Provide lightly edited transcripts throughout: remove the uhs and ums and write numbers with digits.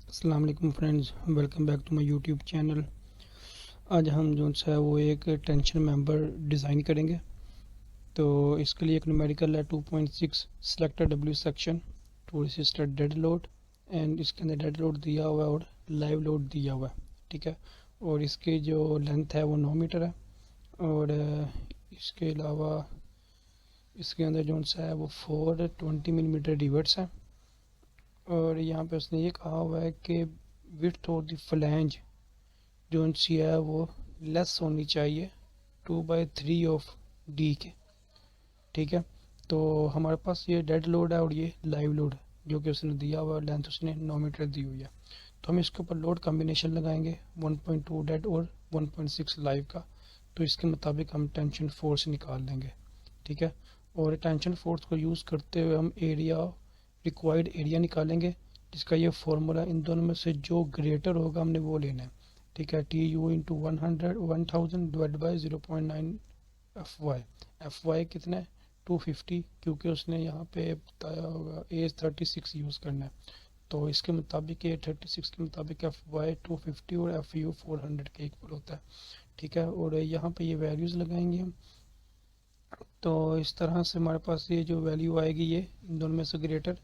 अस्सलाम वालेकुम friends, welcome back to my YouTube channel. आज हम जो है वो एक टेंशन मेंबर डिज़ाइन करेंगे। तो इसके लिए एक न्यूमेरिकल है 2.6 select W section two register dead load. And इसके अंदर डेड लोड दिया हुआ है और लाइव लोड दिया हुआ है। ठीक है। और इसकी जो लेंथ है वो 9 मीटर है। और इसके अलावा इसके अंदर जो है वो 420 मिलीमीटर रिवर्ट्स हैं। और यहाँ पे उसने ये कहा हुआ है कि विड्थ ऑफ द फ्लैंज जो सी है वो लेस होनी चाहिए 2/3 ऑफ डी के। ठीक है। तो हमारे पास ये डेड लोड है और ये लाइव लोड है जो कि उसने दिया हुआ है। लेंथ उसने 9 मीटर दी हुई है। तो हम इसके ऊपर लोड कम्बिनेशन लगाएंगे 1.2 डेड और 1.6 लाइव का। तो इसके मुताबिक हम टेंशन फोर्स निकाल लेंगे। ठीक है। और टेंशन फोर्स को यूज़ करते हुए हम एरिया रिक्वायर्ड एरिया निकालेंगे, जिसका ये फॉर्मूला इन दोनों में से जो ग्रेटर होगा हमने वो लेना है। ठीक है। T U into 1000 divide by 0.9 F Y. F Y कितना है 250, क्योंकि उसने यहाँ पे बताया होगा एज 36 यूज़ करना है। तो इसके मुताबिक ये 36 के मुताबिक एफ वाई 250 और एफ यू 400 के इक्वल होता है। ठीक है। और यहाँ पे ये वैल्यूज़ लगाएंगे हम। तो इस तरह से हमारे पास ये जो वैल्यू आएगी ये इन दोनों में से ग्रेटर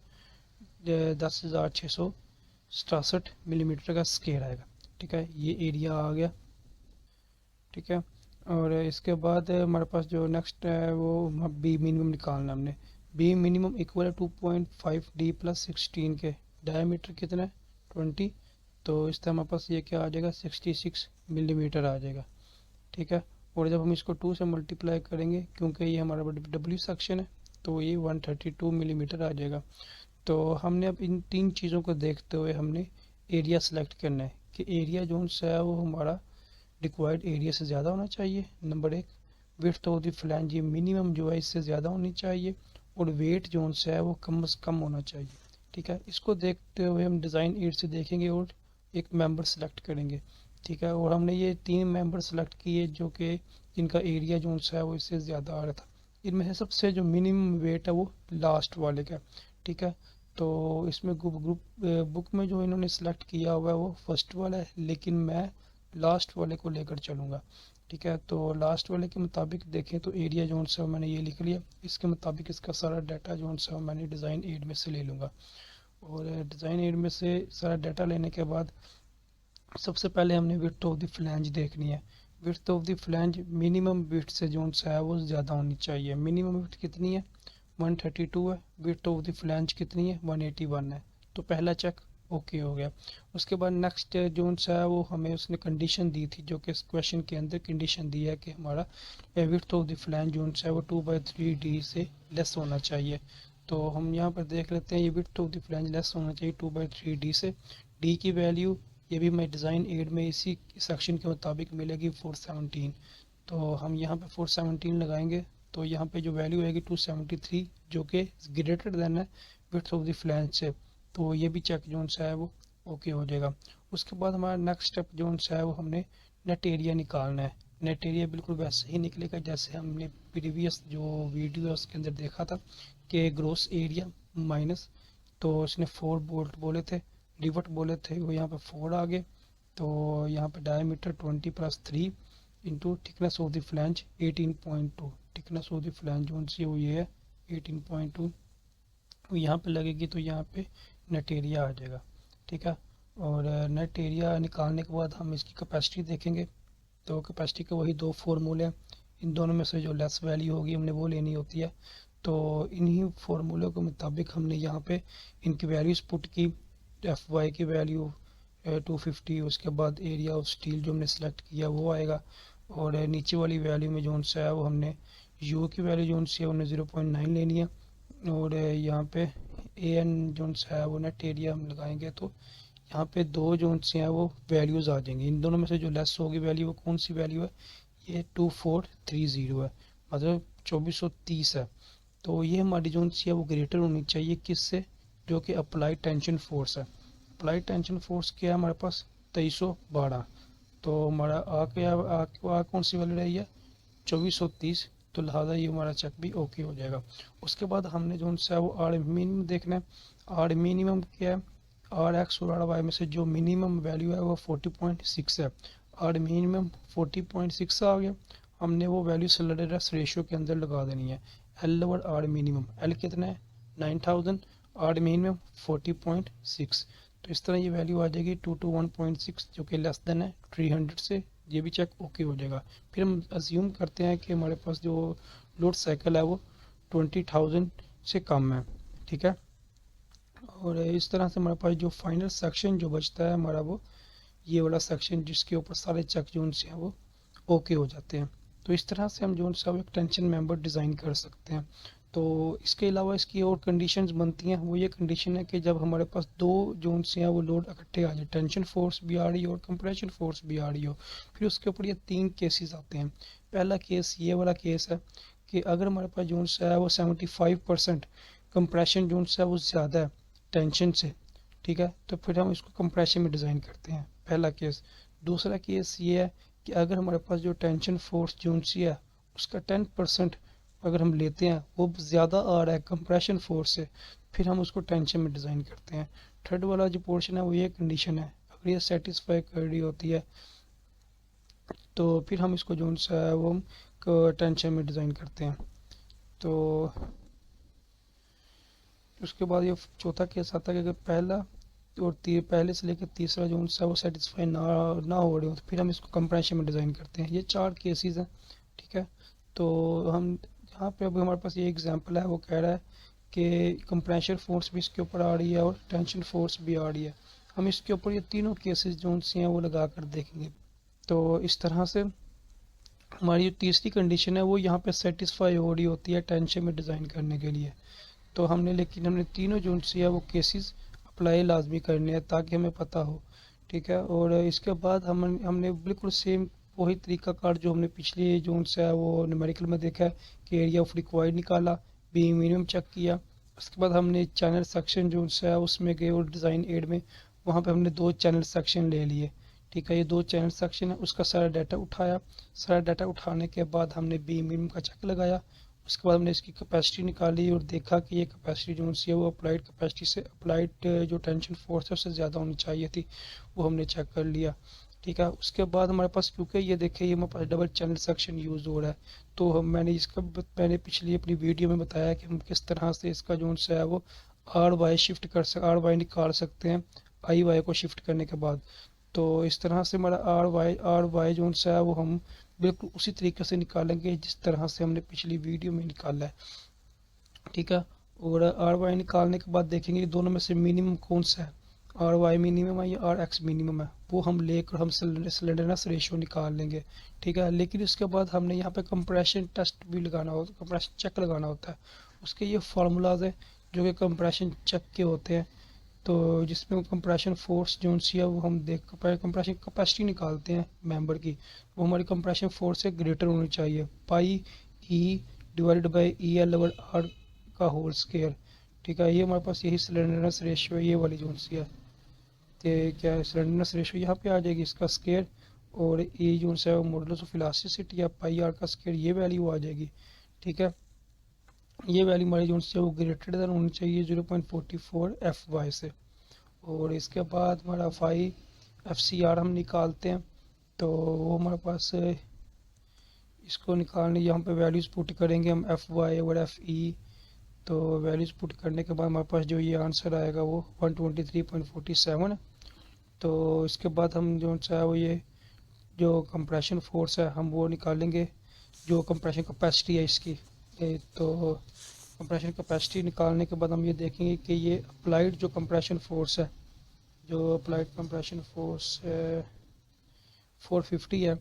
10,667 मिलीमीटर का स्केयर आएगा। ठीक है। ये एरिया आ गया। ठीक है। और इसके बाद हमारे पास जो नेक्स्ट है वो बी मिनिमम निकालना है हमने। बी मिनिमम इक्वल है 2.5 डी प्लस 16 के। डायमीटर कितना है 20। तो इस तरह हमारे पास ये क्या आ जाएगा 66 मिलीमीटर आ जाएगा। ठीक है। और जब हम इसको 2 से मल्टीप्लाई करेंगे, क्योंकि ये हमारा डब्ल्यू सेक्शन है, तो ये 132 मिलीमीटर आ जाएगा। तो हमने अब इन तीन चीज़ों को देखते हुए हमने एरिया सेलेक्ट करना है कि एरिया जो है वो हमारा रिक्वायर्ड एरिया से ज़्यादा होना चाहिए, नंबर एक। विड्थ ऑफ द फ्लैंज ये मिनिमम जो है इससे ज़्यादा होनी चाहिए। और वेट जो है वो कम से कम होना चाहिए। ठीक है। इसको देखते हुए हम डिज़ाइन एड से देखेंगे और एक मेंबर सेलेक्ट करेंगे। ठीक है। और हमने ये 3 मेंबर सेलेक्ट किए जो कि जिनका एरिया जो है वो इससे ज़्यादा आ रहा था। इनमें से सबसे जो मिनिमम वेट है वो लास्ट वाले का। ठीक है। तो इसमें ग्रुप बुक में जो इन्होंने सेलेक्ट किया हुआ है वो फर्स्ट वाला है, लेकिन मैं लास्ट वाले को लेकर चलूँगा। ठीक है। तो लास्ट वाले के मुताबिक देखें तो एरिया जो है मैंने ये लिख लिया। इसके मुताबिक इसका सारा डाटा जो है मैंने डिज़ाइन एड में से ले लूँगा। और डिज़ाइन एड में से सारा डाटा लेने के बाद सबसे पहले हमने विड्थ ऑफ द फ्लैंज देखनी है। Width of the flange minimum width से जो है वो ज़्यादा होनी चाहिए। मिनिमम विड्थ कितनी है 132 है। विड्थ ऑफ द फ्लैंज कितनी है 181 है। तो पहला चेक ओके हो गया। उसके बाद नेक्स्ट जो है वो हमें उसने कंडीशन दी थी, जो कि इस क्वेश्चन के अंदर कंडीशन दी है कि हमारा विड्थ ऑफ द फ्लैंज जो है वो 2/3 डी से लेस होना चाहिए। तो हम यहाँ पर देख लेते हैं ये width of the flange less होना चाहिए 2/3 डी से। डी की वैल्यू ये भी मैं डिज़ाइन एड में इसी सेक्शन के मुताबिक मिलेगी 417। तो हम यहाँ पे 417 लगाएंगे। तो यहाँ पे जो वैल्यू आएगी 273, जो कि ग्रेटर देन है विड्थ ऑफ द फ्लैंज से। तो ये भी चेक जो है वो ओके हो जाएगा। उसके बाद हमारा नेक्स्ट स्टेप जो है वो हमने नेट एरिया निकालना है। नेट एरिया बिल्कुल वैसे ही निकलेगा जैसे हमने प्रीवियस जो वीडियो है उसके अंदर देखा था कि ग्रोस एरिया माइनस, तो उसने 4 बोल्ट बोले थे, रिवट बोले थे, वो यहाँ पे 4 आ गए। तो यहाँ पे diameter 20 + 3 into thickness of the flange 18.2। Thickness of the flange जो सी वो ये है 18.2। वो यहाँ पे लगेगी तो यहाँ पे नेट एरिया आ जाएगा। ठीक है। और नेट एरिया निकालने के बाद हम इसकी कैपेसिटी देखेंगे। तो कैपेसिटी के वही 2 फॉर्मूले हैं। इन दोनों में से जो लेस वैल्यू होगी हमने वो लेनी होती है। तो इन्हीं फार्मूलों के मुताबिक हमने यहाँ पे इनकी वैल्यूज़ पुट की। एफ वाई की वैल्यू 250, उसके बाद एरिया ऑफ स्टील जो हमने सेलेक्ट किया वो आएगा। और नीचे वाली वैल्यू में जो है वो हमने यू की वैल्यू जो है उन्हें 0.9 लेनी है। और यहाँ पे ए एन जो है वो नेट एरिया हम लगाएंगे। तो यहाँ पे दो जो से हैं वो वैल्यूज़ आ जाएंगी। इन दोनों में से जो लेस होगी वैल्यू वो कौन सी वैल्यू है, ये 2430 है, मतलब 2430 है। तो ये हमारी जो सी है वो ग्रेटर होनी चाहिए किससे, जो कि अप्लाई टेंशन फोर्स है। अप्लाई टेंशन फोर्स क्या है हमारे पास 2312। तो हमारा आ कौन सी वैल्यू रही है 2430। तो लिहाजा ये हमारा चेक भी ओके हो जाएगा। उसके बाद हमने जो है वो आर मिनिमम देखना है। आर मिनिमम क्या है, आर एक्स और आर वाई में से जो मिनिमम वैल्यू है वो 40.6 है। आर मिनिमम 40.6 आ गया, हमने वो वैल्यू स्लैंडरनेस रेशियो के अंदर लगा देनी है। L over R minimum, L कितना है 9000, आर मिनिमम 40.6, तो इस तरह ये वैल्यू आ जाएगी 2 to 1.6 जो कि लेस देन है 300 से। ये भी चेक ओके हो जाएगा। फिर हम अज्यूम करते हैं कि हमारे पास जो लोड साइकिल है वो 20,000 से कम है, ठीक है। और इस तरह से हमारे पास जो फाइनल सेक्शन जो बचता है हमारा वो ये वाला सेक्शन जिसके ऊपर सारे चेक जोन्स हैं वो ओके हो जाते हैं। तो इस तरह से हम जो है एक टेंशन मेंबर डिज़ाइन कर सकते हैं। तो इसके अलावा इसकी और कंडीशंस बनती हैं, वो ये कंडीशन है कि जब हमारे पास दो जोन्स हैं वो लोड इकट्ठे आ जाए, टेंशन फोर्स भी आ रही हो और कंप्रेशन फोर्स भी आ रही हो। फिर उसके ऊपर ये तीन केसेस आते हैं। पहला केस ये वाला केस है कि अगर हमारे पास जोन्स है वो 75% कंप्रेशन जोन्स है वो ज़्यादा है टेंशन से, ठीक है, तो फिर हम इसको कंप्रेशन में डिज़ाइन करते हैं, पहला केस। दूसरा केस ये है कि अगर हमारे पास जो टेंशन फोर्स जोन्स है उसका 10% अगर हम लेते हैं वो ज़्यादा आ रहा है कंप्रेशन फोर्स से, फिर हम उसको टेंशन में डिज़ाइन करते हैं। थर्ड वाला जो पोर्शन है वो ये कंडीशन है, अगर ये सेटिस्फाई कर रही होती है तो फिर हम इसको जो है वो टेंशन में डिज़ाइन करते हैं। तो उसके बाद ये चौथा केस आता है कि अगर पहला और पहले से लेकर तीसरा जो है वो सेटिस्फाई ना हो रहे हो तो फिर हम इसको कंप्रेशन में डिज़ाइन करते हैं। ये चार केसेस हैं, ठीक है। तो हम यहाँ पे अभी हमारे पास ये एग्जांपल है, वो कह रहा है कि कंप्रेशर फोर्स भी इसके ऊपर आ रही है और टेंशन फोर्स भी आ रही है। हम इसके ऊपर ये तीनों केसेस जो हैं वो लगा कर देखेंगे। तो इस तरह से हमारी जो तीसरी कंडीशन है वो यहाँ पे सेटिस्फाई हो रही होती है टेंशन में डिज़ाइन करने के लिए। तो हमने तीनों जो है वो केसेस अप्लाई लाजमी करने हैं ताकि हमें पता हो, ठीक है। और इसके बाद हमने बिल्कुल सेम वही तरीकाकार जो हमने पिछले जोन से है वो न्यूमेरिकल में देखा है कि एरिया ऑफ रिक्वायर्ड निकाला, बी मिनिमम चेक किया। उसके बाद हमने चैनल सेक्शन जो है उसमें गए और डिज़ाइन एड में वहाँ पे हमने दो चैनल सेक्शन ले लिए, ठीक है। ये दो चैनल सेक्शन है, उसका सारा डाटा उठाया। सारा डाटा उठाने के बाद हमने बी मिनिमम का चेक लगाया। उसके बाद हमने इसकी कैपेसिटी निकाली और देखा कि ये कैपेसिटी जो है वो अप्लाइड कैपेसिटी से अप्लाइड जो टेंशन फोर्स है उससे ज़्यादा होनी चाहिए थी, वो हमने चेक कर लिया, ठीक है। उसके बाद हमारे पास क्योंकि ये देखे ये हमारे पास डबल चैनल सेक्शन यूज़ हो रहा है, तो मैंने पिछली अपनी वीडियो में बताया कि हम किस तरह से इसका जो है वो आर वाई निकाल सकते हैं आई वाई को शिफ्ट करने के बाद। तो इस तरह से हमारा आर वाई जो है वो हम बिल्कुल उसी तरीके से निकालेंगे जिस तरह से हमने पिछली वीडियो में निकाला है, ठीक है। और आर वाई निकालने के बाद देखेंगे दोनों में से मिनिमम कौन सा है, आर वाई मिनिमम है या आर एक्स मिनिमम है, वो हम लेकर हम स्लेंडरनेस रेशियो निकाल लेंगे, ठीक है। लेकिन इसके बाद हमने यहाँ पे कंप्रेशन टेस्ट भी लगाना होता है, कंप्रेशन चेक लगाना होता है। उसके ये फार्मूलाज है जो कि कंप्रेशन चेक के होते हैं। तो जिसमें कंप्रेशन फोर्स जो सी है वो हम देख कंप्रेशन कैपेसिटी निकालते हैं मेंबर की, वो हमारी कंप्रेशन फोर्स से ग्रेटर होनी चाहिए, pi E divided by E L over R का होल स्क्वायर, ठीक है। ये हमारे पास यही स्लेंडरनेस रेशियो ये वाली जो सी है, तो क्या स्लेंडरनेस रेशियो यहाँ पे आ जाएगी इसका स्क्वायर, और ये जो है मॉडुलस ऑफ इलास्टिसिटी या पाई आर का स्क्वायर ये वैल्यू आ जाएगी, ठीक है। ये वैल्यू हमारी जो है वो ग्रेटर देन होनी चाहिए 0.44 एफ वाई से। और इसके बाद हमारा फाइव एफ सी आर हम निकालते हैं। तो वो हमारे पास इसको निकालने यहाँ पे वैल्यूज़ पुट करेंगे हम एफ वाई और एफ ई। तो वैल्यूज़ पुट करने के बाद हमारे पास जो ये आंसर आएगा वो 123.47 है। तो इसके बाद हम जो है वो ये जो कंप्रेशन फोर्स है हम वो निकालेंगे, जो कंप्रेशन कैपेसिटी है इसकी। तो कंप्रेशन कैपेसिटी निकालने के बाद हम ये देखेंगे कि ये अप्लाइड जो कंप्रेशन फोर्स है, जो अप्लाइड कंप्रेशन फोर्स 450 है,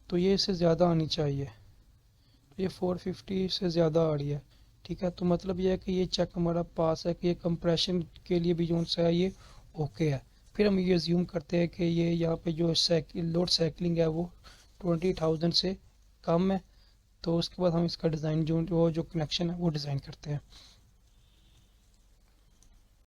तो ये इससे ज़्यादा आनी चाहिए। तो ये 450 से ज़्यादा आ रही है, ठीक है। तो मतलब ये है कि ये चेक हमारा पास है कि ये कंप्रेशन के लिए भी जो है ये ओके है। फिर हम ये अज्यूम करते हैं कि ये यहाँ पे जो लोड साइकिलिंग है वो 20,000 से कम है। तो उसके बाद हम इसका डिज़ाइन जो कनेक्शन है वो डिज़ाइन करते हैं।